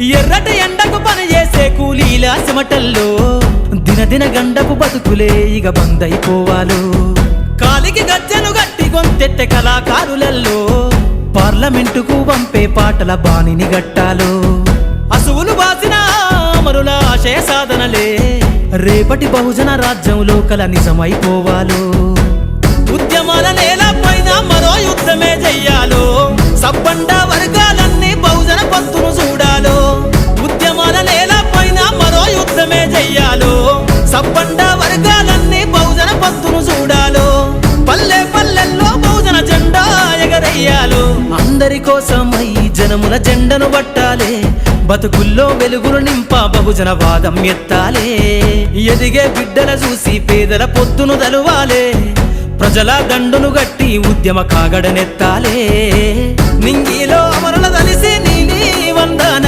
ఎర్రటి ఎండకు పని చేసే కూలీల చెమటల్లో దినదిన గండపు బతుకులే ఇక బందైపోవాలో కాలికి గజ్జను గట్టి గొంతెట్టె కళాకారులల్లో పార్లమెంటుకు పంపే పాటల బాణిని గట్టాలో అసువులు బాసిన అమరుల ఆశయ సాధనలే రేపటి బహుజన రాజ్యంలో కల నిజమైపోవాలో ఉద్యమాల నేల పైన మరో యుద్ధమే చెయ్యాలో సబ్బండ వర్గాలన్నీ బహుజన పంతును చూడాలో ఉద్యమాల నేల పైన మరో యుద్ధమే చెయ్యాలో సబ్బండ వర్గాలన్నీ బహుజన పంతును చూడాలో పల్లె పల్లెల్లో బహుజన జెండా ఎగరయ్యాలో అందరి కోసమై జనముల జెండను పట్టాలే బతుకుల్లో వెలుగులు నింప బహుజన వాదం ఎత్తాలే ఎదిగే బిడ్డల చూసి పేదల పొత్తును దలువాలే ప్రజల దండును గట్టి ఉద్యమ కాగడనెత్తాలే నింగిలో అమరుల దలిసి నీలి వందన